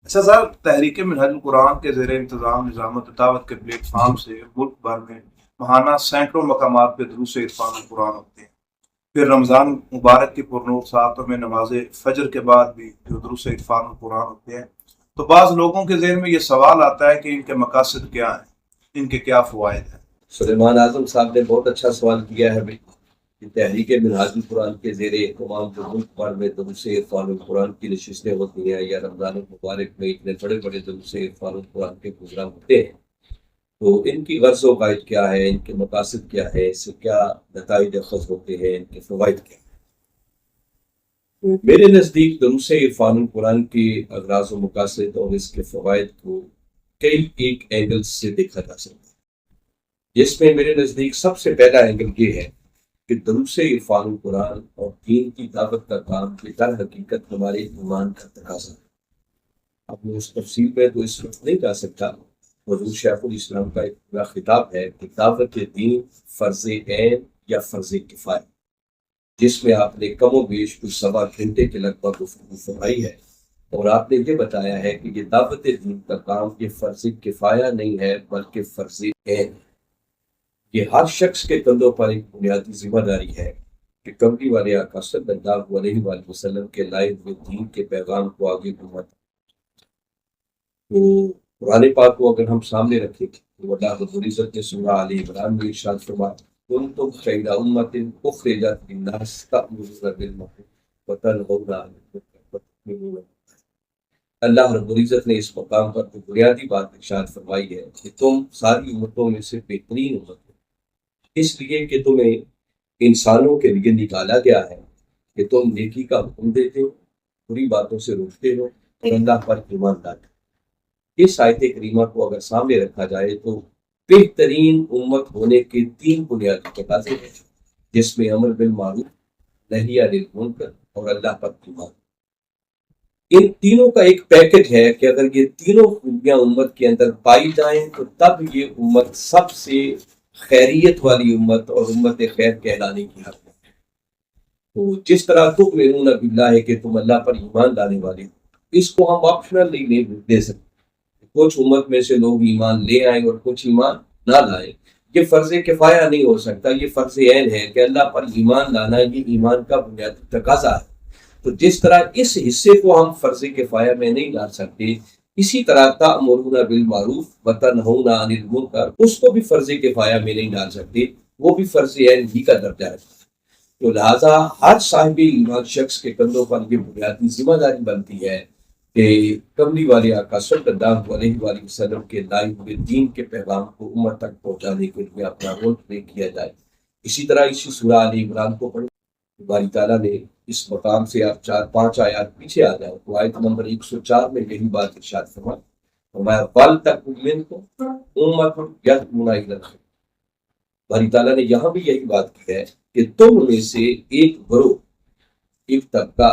اچھا سر، تحریک منہج القرآن کے زیر انتظام نظامت دعوت کے پلیٹ فارم سے ملک بھر میں ماہانہ سینکڑوں مقامات پہ دروس عرفان القرآن ہوتے ہیں۔ پھر رمضان مبارک کی پرنور ساعتوں میں نماز فجر کے بعد بھی جو دروس عرفان القرآن ہوتے ہیں، تو بعض لوگوں کے ذہن میں یہ سوال آتا ہے کہ ان کے مقاصد کیا ہیں، ان کے کیا فوائد ہیں۔ سلیمان اعظم صاحب نے بہت اچھا سوال کیا ہے بھائی کہ تحریک منہاج القرآن کے زیر اہتمام جو ملک بھر میں دروس عرفان القرآن کی نشستیں ہوتی ہیں یا رمضان المبارک میں اتنے بڑے بڑے دروس عرفان القرآن کے پروگرام ہوتے ہیں، تو ان کی غرض و قائد کیا ہے، ان کے مقاصد کیا ہے، اس سے کیا نتائج اخذ ہوتے ہیں، ان کے فوائد کیا ہیں۔ میرے نزدیک دروس عرفان القرآن کے اغراض و مقاصد اور اس کے فوائد کو کئی ایک اینگل سے دیکھا جا سکتا ہے، جس میں میرے نزدیک سب سے پہلا اینگل یہ ہے کہ دروس عرفان القرآن اور دین کی دعوت کا کام کی در حقیقت ہمارے ایمان کا تقاضا ہے۔ اب میں اس تفصیل میں تو اس وقت نہیں جا سکتا۔ حضور شیخ الاسلام کا ایک پورا خطاب ہے کہ دعوت دین فرض عین یا فرض کفایہ، جس میں آپ نے کم و بیش کچھ 1.25 گھنٹے کے لگ بھگ گفتگو فرمائی ہے، اور آپ نے یہ بتایا ہے کہ یہ دعوت دین کا کام یہ فرض کفایہ نہیں ہے بلکہ فرض عین ہے۔ یہ ہر شخص کے کندھوں پر ایک بنیادی ذمہ داری ہے کہ کملی والے آقا صلی اللہ علیہ وآلہ وسلم کے لائے ہوئے دین کے پیغام کو آگے بڑھانا۔ تو قرآن پاک کو اگر ہم سامنے رکھیں تو اللہ رب العزت نے سورہ آل عمران میں ارشاد فرمایا کنتم خیر امۃ اخرجت للناس تأمرون بالمعروف وتنہون عن المنکر وتؤمنون باللہ۔ اللہ رب العزت نے اس مقام پر جو بنیادی بات ارشاد فرمائی ہے کہ تم ساری امتوں میں سے بہترین امت ہو، اس لیے کہ تمہیں انسانوں کے لیے نکالا گیا ہے کہ تم نیکی کا حکم دیتے ہو، بری باتوں سے روکتے ہو اور اللہ پر ایمان لاتے ہو۔ اس آیت کریمہ کو اگر سامنے رکھا جائے تو بہترین امت ہونے کے 3 بنیادی تقاضے ہیں، جس میں امر بالمعروف، نہی عن المنکر اور اللہ پر ایمان۔ ان تینوں کا ایک پیکج ہے کہ اگر یہ تینوں خوبیاں امت کے اندر پائی جائیں تو تب یہ امت سب سے خیریت والی امت اور امت خیر کہلانے کی حق ہے۔ تو جس طرح تؤمنون باللہ کہ تم اللہ پر ایمان لانے والے ہو، اس کو ہم آپشنل نہیں دے سکتے۔ کچھ امت میں سے لوگ ایمان لے آئیں اور کچھ ایمان نہ لائیں، یہ فرض کفایہ نہیں ہو سکتا، یہ فرض عین ہے کہ اللہ پر ایمان لانا یہ ایمان کا بنیادی تقاضا ہے۔ تو جس طرح اس حصے کو ہم فرض کفایہ میں نہیں لا سکتے، اسی طرح تأمرون بالمعروف وتنہون عن المنکر اس کو بھی فرض کفایہ میں نہیں ڈال سکتے، وہ بھی فرض عین ہی کا درجہ ہے۔ تو لہٰذا ہر صاحب ایمان شخص کے کندھوں پر یہ بنیادی ذمہ داری بنتی ہے کہ کملی والے آقا صلی اللہ علیہ وآلہ وسلم کے لائے ہوئے دین کے پیغام کو امت تک پہنچانے کے لیے اپنا رول پلے کیا جائے۔ اسی طرح اسی سورہ آل عمران کو پڑھیں، باری تعالیٰ نے اس مقام سے آپ 4-5 آیات پیچھے آ جائیں تو آیت نمبر 104 میں یہی بات ارشاد فرمایا وَلْتَكُن مِّنكُمْ أُمَّةٌ يَدْعُونَ إِلَى الْخَيْرِ۔ باری تعالیٰ نے یہاں بھی یہی بات کی ہے کہ تم میں سے ایک گروہ، ایک طبقہ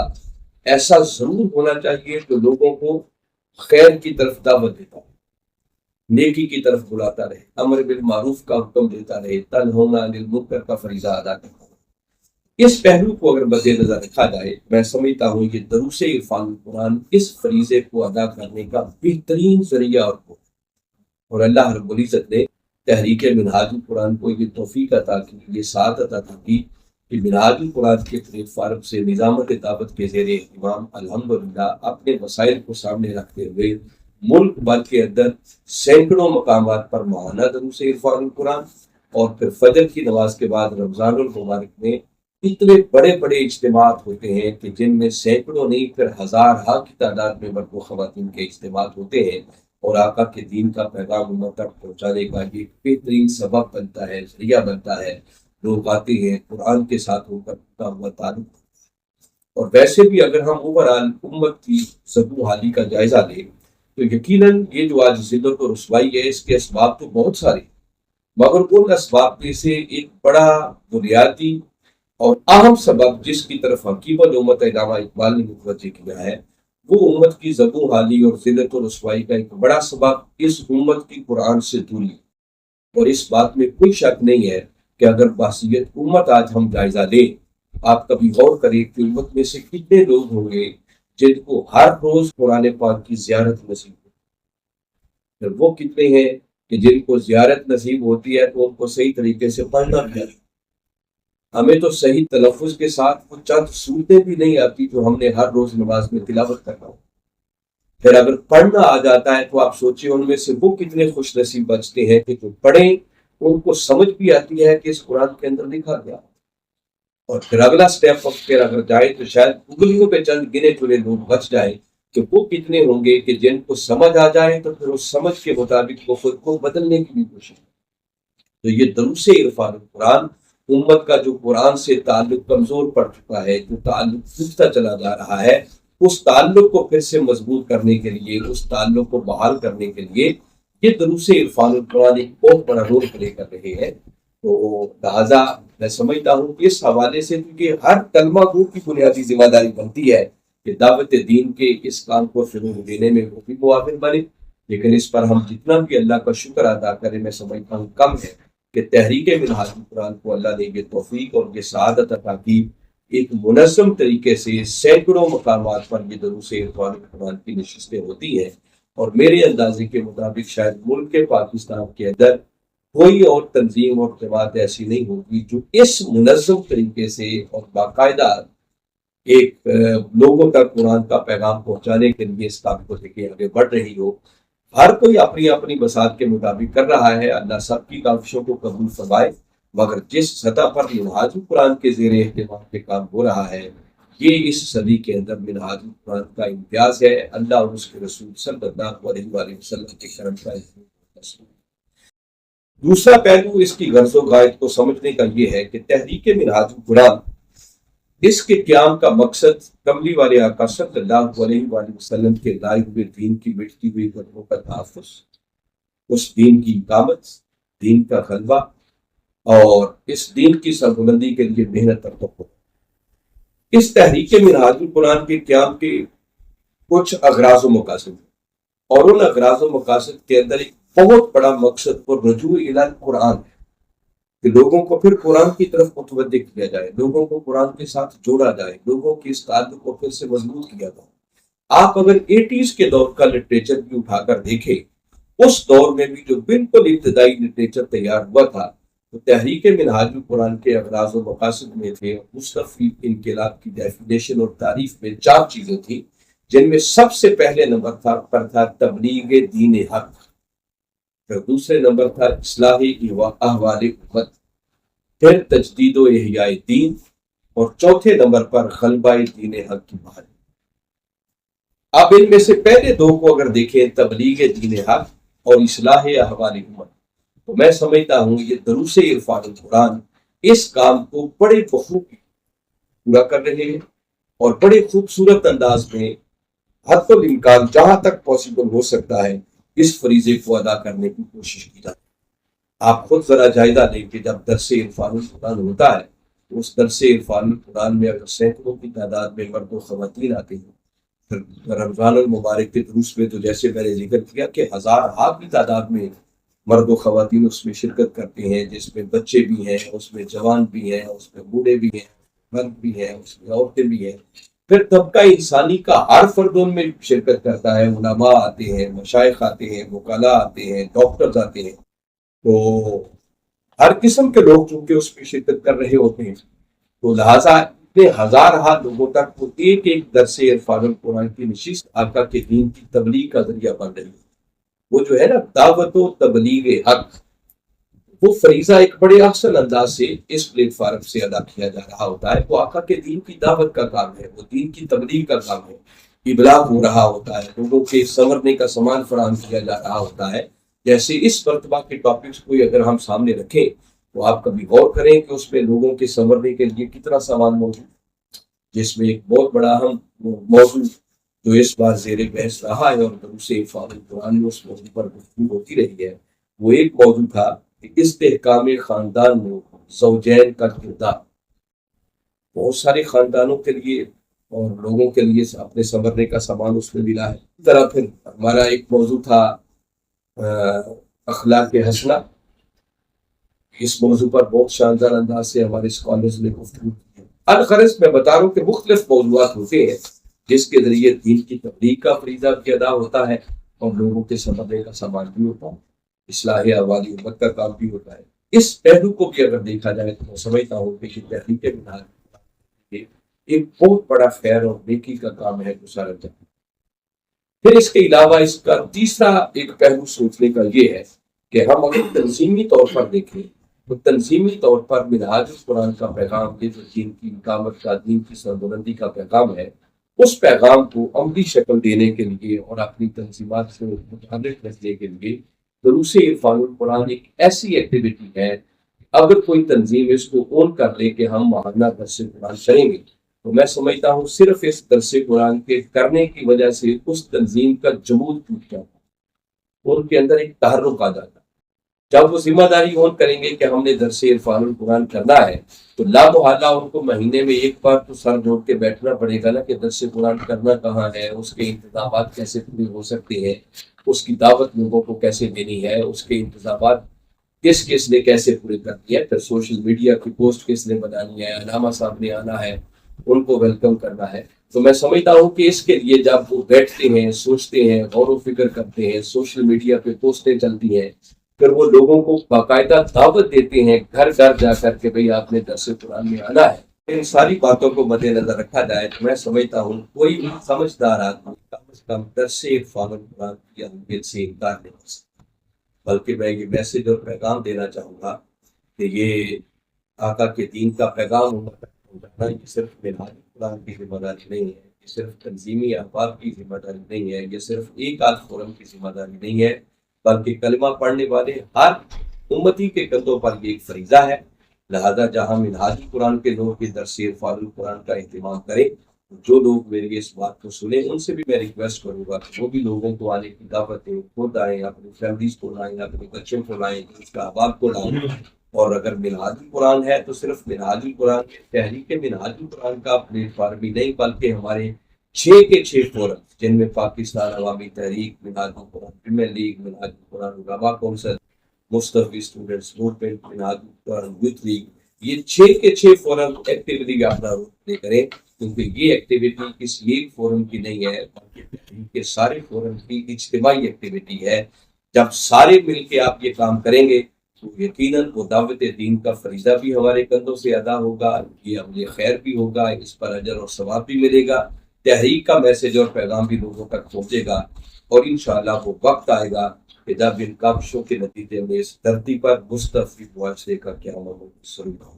ایسا ضرور ہونا چاہیے جو لوگوں کو خیر کی طرف دعوت دیتا ہے، نیکی کی طرف بلاتا رہے، امر بالمعروف کا حکم دیتا رہے، تنہون عن المنکر کا فریضہ ادا کرتا رہے۔ اس پہلو کو اگر مد نظر رکھا جائے، میں سمجھتا ہوں کہ دروس عرفان القرآن اس فریضے کو ادا کرنے کا بہترین ذریعہ اور اللہ رب العزت نے تحریک منہاج القرآن کو یہ توفیق عطا کی، یہ سعادت عطا کی کہ منہاج القرآن کے پلیٹ فارم سے نظامت دعوت کے زیر اہتمام الحمدللہ اپنے وسائل کو سامنے رکھتے ہوئے ملک بھر کے اندر سینکڑوں مقامات پر ماہانہ دروس عرفان القرآن اور پھر فجر کی نماز کے بعد رمضان المبارک میں اتنے بڑے بڑے اجتماعات ہوتے ہیں کہ جن میں سینکڑوں نہیں پھر ہزارہا کی تعداد میں مرد و خواتین کے اجتماعات ہوتے ہیں، اور آقا کے دین کا پیغام امت تک پہنچانے کا یہ بہترین سبب بنتا ہے، ذریعہ بنتا ہے۔ لوگ آتے ہیں قرآن کے ساتھ ہو کر کا ہوا تعلق، اور ویسے بھی اگر ہم اوورآل امت کی زبوں حالی کا جائزہ لیں تو یقیناً یہ جو آج ذلت و رسوائی ہے اس کے اسباب تو بہت سارے، مگر ان اسباب میں سے ایک بڑا بنیادی اور اہم سبب جس کی طرف حکیمت امت علامہ اقبال نے متوجہ کیا ہے، وہ امت کی زبوں حالی اور ذلت و رسوائی کا ایک بڑا سبب اس امت کی قرآن سے دوری، اور اس بات میں کوئی شک نہیں ہے کہ اگر بحثیت امت آج ہم جائزہ لیں، آپ کبھی غور کریں کہ امت میں سے کتنے لوگ ہوں گے جن کو ہر روز قرآن پاک کی زیارت نصیب ہوتی ہے، پھر وہ کتنے ہیں کہ جن کو زیارت نصیب ہوتی ہے تو ان کو صحیح طریقے سے پڑھنا بھی آتا ہے۔ ہمیں تو صحیح تلفظ کے ساتھ وہ چند صورتیں بھی نہیں آتی جو ہم نے ہر روز نماز میں تلاوت کرنا ہو، پھر اگر پڑھنا آ جاتا ہے تو آپ سوچیں ان میں سے وہ کتنے خوش نصیب بچتے ہیں کہ جو پڑھیں ان کو سمجھ بھی آتی ہے کہ اس قرآن کے اندر لکھا گیا۔ اور پھر اگلا سٹیپ پھر اگر جائے تو شاید انگلیوں پہ چند گنے چنے لوگ بچ جائیں کہ وہ کتنے ہوں گے کہ جن کو سمجھ آ جائے تو پھر اس سمجھ کے مطابق وہ خود کو بدلنے کی بھی کوشش کریں۔ تو یہ دروس عرفان القرآن امت کا جو قرآن سے تعلق کمزور پڑ چکا ہے، جو تعلق ٹوٹتا چلا جا رہا ہے، اس تعلق کو پھر سے مضبوط کرنے کے لیے، اس تعلق کو بحال کرنے کے لیے یہ دروس عرفان القرآن ایک بہت بڑا رول پلے کر رہے ہیں۔ تو لہٰذا میں سمجھتا ہوں کہ اس حوالے سے کیونکہ ہر کلمہ گو کی بنیادی ذمہ داری بنتی ہے کہ دعوت دین کے اس کام کو فروغ دینے میں وہ بھی معاون بنے، لیکن اس پر ہم جتنا بھی اللہ کا شکر ادا کریں میں سمجھتا ہوں کم ہے کہ تحریک منہاج القرآن کو اللہ نے یہ توفیق اور یہ سعادت عطا کی، ایک منظم طریقے سے سینکڑوں مقامات پر یہ دروس عرفان القرآن کی نشستیں ہوتی ہیں، اور میرے اندازے کے مطابق شاید ملک کے پاکستان کے اندر کوئی اور تنظیم اور جماعت ایسی نہیں ہوگی جو اس منظم طریقے سے اور باقاعدہ ایک لوگوں تک قرآن کا پیغام پہنچانے کے لیے اس کام کو لے کے آگے بڑھ رہی ہو۔ ہر کوئی اپنی اپنی بساط کے مطابق کر رہا ہے، اللہ سب کی کاوشوں کو قبول فرمائے، مگر جس سطح پر منہاج القرآن کے زیر اہتمام پہ کام ہو رہا ہے یہ اس صدی کے اندر منہاج القرآن کا امتیاز ہے، اللہ اور اس کے رسول صلی اللہ علیہ وآلہ وسلم کے کرم کا ہے۔ دوسرا پہلو اس کی غرض و غائد کو سمجھنے کا یہ ہے کہ تحریک منہاج القرآن اس کے قیام کا مقصد کملی والے آقا صلی اللہ علیہ وآلہ وسلم کے لائے ہوئے دین کی مٹتی ہوئی قدموں کا تحفظ، اس دین کی اقامت، دین کا غلبہ اور اس دین کی سربلندی کے لیے محنت اور توقع۔ اس تحریک منہاج القرآن کے قیام کے کچھ اغراض و مقاصد ہیں، اور ان اغراض و مقاصد کے اندر ایک بہت بڑا مقصد اور رجوع الی القرآن ہے کہ لوگوں کو پھر قرآن کی طرف متوجہ کیا جائے، لوگوں کو قرآن کے ساتھ جوڑا جائے، لوگوں کی اس تعلق کو پھر سے مضبوط کیا جائے۔ آپ اگر 80s کے دور کا لٹریچر بھی اٹھا کر دیکھیں، اس دور میں بھی جو بالکل ابتدائی لٹریچر تیار ہوا تھا تو تحریک منہاج القرآن کے اغراض و مقاصد میں تھے مستفید انقلاب کی ڈیفینیشن اور تعریف میں 4 چیزیں تھیں، جن میں سب سے پہلے نمبر پر تھا تبلیغ دین حق، پھر دوسرے نمبر تھا اصلاح احوال امت، پھر تجدید و احیاء دین، اور چوتھے نمبر پر غلبہ دین حق کی بحالی۔ اب ان میں سے پہلے 2 کو اگر دیکھیں، تبلیغ دین حق اور اصلاح احوال امت، تو میں سمجھتا ہوں یہ دروس عرفان القرآن اس کام کو بڑے بخوبی پورا کر رہے ہیں، اور بڑے خوبصورت انداز میں حد الامکان جہاں تک پاسبل ہو سکتا ہے اس فریضے کو ادا کرنے کی کوشش کی جاتی ہے۔ آپ خود ذرا جائزہ لیں کہ جب درس عرفان القرآن ہوتا ہے تو اس درس عرفان القرآن میں اگر سینکڑوں کی تعداد میں مرد و خواتین آتے ہیں، پھر رمضان المبارک کے دروس میں تو جیسے میں نے ذکر کیا کہ ہزارہا کی تعداد میں مرد و خواتین اس میں شرکت کرتے ہیں، جس میں بچے بھی ہیں، اس میں جوان بھی ہیں، اس میں بوڑھے بھی ہیں، مرد بھی ہیں، اس میں عورتیں بھی ہیں، پھر طبقہ انسانی کا ہر فرد ان میں شرکت کرتا ہے، علماء آتے ہیں، مشائخ آتے ہیں، وکلاء آتے ہیں، ڈاکٹرز آتے ہیں، تو ہر قسم کے لوگ چونکہ اس میں شرکت کر رہے ہوتے ہیں، تو لہٰذا اتنے ہزارہا لوگوں تک وہ ایک ایک درس عرفان القرآن کی نشست آقا کے دین کی تبلیغ کا ذریعہ بن رہی ہے۔ وہ جو ہے نا دعوت و تبلیغ حق، وہ فریضہ ایک بڑے احسن انداز سے اس پلیٹ فارم سے ادا کیا جا رہا ہوتا ہے۔ وہ آقا کے دین کی دعوت کا کام ہے، وہ دین کی تبلیغ کا کام ہے، ابلاغ ہو رہا ہوتا ہے، لوگوں کے سنورنے کا سامان فراہم کیا جا رہا ہوتا ہے۔ جیسے اس مرتبہ کے ٹاپکس کو اگر ہم سامنے رکھیں تو آپ کبھی غور کریں کہ اس میں لوگوں کے سنورنے کے لیے کتنا سامان موجود ہے، جس میں ایک بہت بڑا اہم موضوع جو اس بار زیر بحث رہا ہے اور دروس عرفان القرآن میں اس موضوع پر گفتگو ہوتی رہی ہے، وہ ایک موضوع تھا کہ استحکام خاندان میں زوجین کا کردار۔ بہت سارے خاندانوں کے لیے اور لوگوں کے لیے اپنے سنورنے کا سامان اس میں ملا ہے۔ اس طرح پھر ہمارا ایک موضوع تھا اخلاق حسنہ، اس موضوع پر بہت شاندار انداز سے ہمارے اسکالرز نے گفتگو کی ہے۔ الغرض میں بتا رہا ہوں کہ مختلف موضوعات ہوتے ہیں، جس کے ذریعے دین کی تبلیغ کا فریضہ بھی ادا ہوتا ہے اور لوگوں کے سمجھنے کا سامان بھی ہوتا ہے، اصلاح احوال امت کا کام بھی ہوتا ہے۔ اس پہلو کو بھی اگر دیکھا جائے تو میں سمجھتا ہوں کہ یہ تحریک منہاج ایک بہت بڑا خیر اور نیکی کا کام ہے جو سارا جہاں۔ پھر اس کے علاوہ اس کا تیسرا ایک پہلو سوچنے کا یہ ہے کہ ہم اگر تنظیمی طور پر دیکھیں تو تنظیمی طور پر منہاج القرآن کا پیغام، یہ جو دین کی اقامت کا، دین کی سربلندی کا پیغام ہے، اس پیغام کو عملی شکل دینے کے لیے اور اپنی تنظیمات سے متعلق رکھنے کے لیے دروس عرفان القرآن ایک ایسی ایکٹیویٹی ہے، اگر کوئی تنظیم اس کو اون کر لے کہ ہم ماہانہ درس قرآن کریں گے تو میں سمجھتا ہوں صرف اس درس قرآن کے کرنے کی وجہ سے اس تنظیم کا جمود ٹوٹ جاتا اور ان کے اندر ایک تحرک آ جاتا۔ جب وہ ذمہ داری اون کریں گے کہ ہم نے درس عرفان القرآن کرنا ہے تو لا محالہ ان کو مہینے میں ایک بار تو سر جوڑ کے بیٹھنا پڑے گا نا کہ درس قرآن کرنا کہاں ہے، اس کے انتظامات کیسے پورے ہو سکتے ہیں، اس کی دعوت لوگوں کو کیسے دینی ہے، اس کے انتظامات کس کس نے کیسے پورے کرنی ہے، پھر سوشل میڈیا کی پوسٹ کس نے بنانی ہے، علامہ صاحب نے آنا ہے، ان کو ویلکم کرنا ہے۔ تو میں سمجھتا ہوں کہ اس کے لیے جب وہ بیٹھتے ہیں، سوچتے ہیں، غور و فکر کرتے ہیں، سوشل میڈیا پہ پوسٹیں چلتی ہیں، پھر وہ لوگوں کو باقاعدہ دعوت دیتے ہیں گھر گھر جا کر کے بھئی آپ نے درس قرآن میں آنا ہے۔ ان ساری باتوں کو مد نظر رکھا جائے تو میں سمجھتا ہوں کوئی بھی سمجھدار آدمی کم از کم درس عرفان القرآن کی اہمیت سے انکار نہیں کر سکتا، بلکہ میں یہ میسج اور پیغام دینا چاہوں گا کہ یہ آقا کے دین کا پیغام ہونا یہ صرف منہاج القرآن کی ذمہ داری نہیں ہے، یہ صرف تنظیمی احباب کی ذمہ داری نہیں ہے، یہ صرف ایک آدھ فورم کی ذمہ داری نہیں ہے، بلکہ کلمہ پڑھنے والے ہر امتی کے کندھوں پر یہ ایک فریضہ ہے۔ لہذا جہاں منہاج القرآن کے لوگ کے درس عرفان القرآن کا اہتمام کریں، جو لوگ میری اس بات کو سنیں ان سے بھی میں ریکویسٹ کروں گا کہ وہ بھی لوگوں کو آنے کی دعوت دیں، خود آئیں، اپنی فیملیز کو لائیں، اپنے بچوں کو لائیں، اس کا احباب کو لائیں۔ اور اگر منہاج القرآن ہے تو صرف منہاج القرآن تحریک منہاج القرآن کا پلیٹ فارم ہی نہیں بلکہ ہمارے 6 کے 6 فورم جن میں پاکستان عوامی تحریک، منہاج القرآن پریمیئر لیگ، منہاج القرآن علماء کونسل، مستوفی اسٹوڈنٹس موومنٹ، منہاج القرآن یوتھ لیگ، یہ 6 کے 6 فورم ایکٹیویٹی اپنا رول پلے کریں، کیونکہ یہ ایکٹیویٹی کسی ایک فورم کی نہیں ہے بلکہ تحریک کے سارے فورم کی اجتماعی ایکٹیویٹی ہے۔ جب سارے مل کے آپ یہ کام کریں گے تو یقیناً وہ دعوت دین کا فریضہ بھی ہمارے کندھوں سے ادا ہوگا، یہ عمل خیر بھی ہوگا، اس پر اجر اور ثواب بھی ملے گا، تحریک کا میسج اور پیغام بھی لوگوں تک پہنچے گا، اور انشاءاللہ وہ وقت آئے گا کہ جب ان کاوشوں کے نتیجے میں اس دھرتی پر مستفید معاشرے کا قیام شروع ہو۔